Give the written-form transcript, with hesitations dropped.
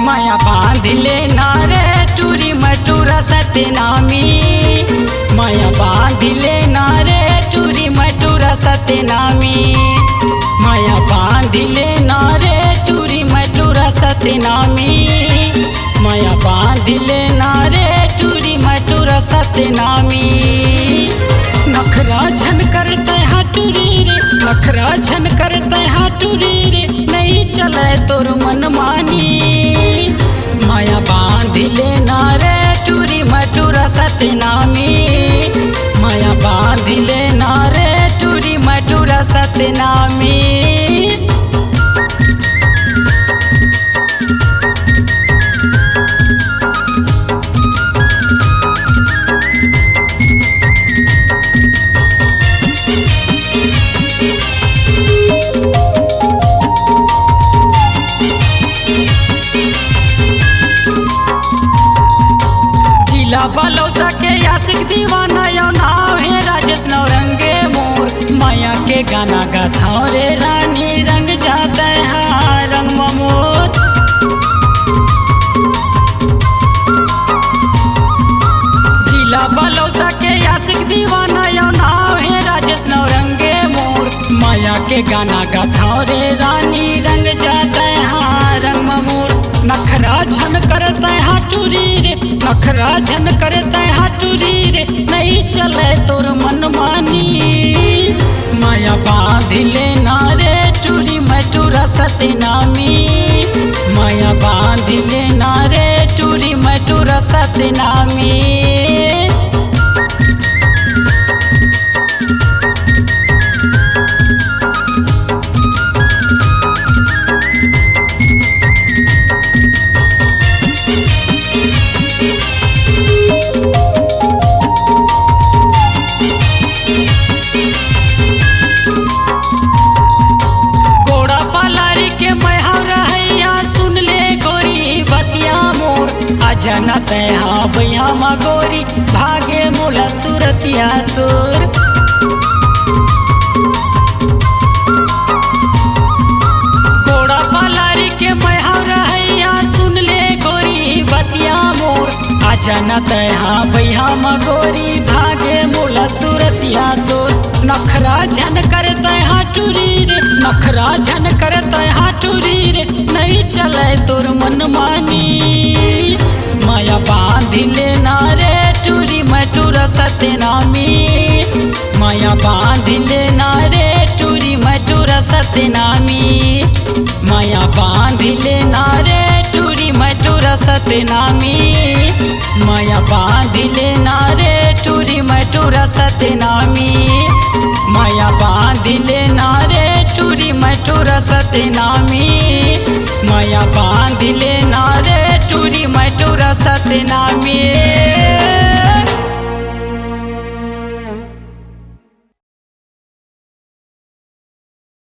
माया बांधिले नारे टूरी मटूरा सतनामी, माया बांधिले नारे टूरी मटूरा सतनामी, माया बांधिले नारे टूरी मटूरा सतनामी, माया बांधिले नारे टूरी मटूरा सतनामी। नखरा झन करते हाटूरी रे, नखरा झन करते हाटूरी रे, नहीं चले तोर मन मानी। माया बांधिले नारे टूरी मटूरा सतनामी, माया बांधिले नारे टूरी मटूरा सतनामी। जिला बलौदा के आशिक दीवाना यो नाव है राजेश नौरंगे मोर, माया के गाना गाथा रे रानी रंग जाते हैं रंग ममोर। जिला बलौदा के आशिक दीवाना यो नाव है राजेश नौरंगे मोर, माया के गाना गाथा रे रानी रंग जाते हैं रंग ममोर। नखरा झन करते हाटूरी रे, नखरा झन करते हाटूरी रे, नहीं चले तोर मन मानी। माया बांधिले नारे टूरी मटूरा सतनामी, माया बांधिले नारे टूरी मटूरा सतनामी। जनते हाँ भैया मगोरी भागे मोला सूरतिया तोर। गोड़ा पलारी के मैहा रहैया सुन ले गोरी बतिया मोर, आ जनते हाँ भैया मगोरी भागे मोला सूरतिया तोर। नखरा झन करते हाटूरी रे, नखरा झन करते हाटूरी रे, नहीं चले तोर मन मानी। माया बांधिले नारे टूरी मटूरा सतनामी, माया बांधिले नारे टूरी मटूरा सतनामी, माया बांधिले नारे टूरी मटूरा सतनामी, माया बांधिले नारे टूरी मटूरा सतनामी, माया बांधिले नारे टूरी मटूरा सतनामी, माया बांधिले नारे टूरी मटूरा सतनामी।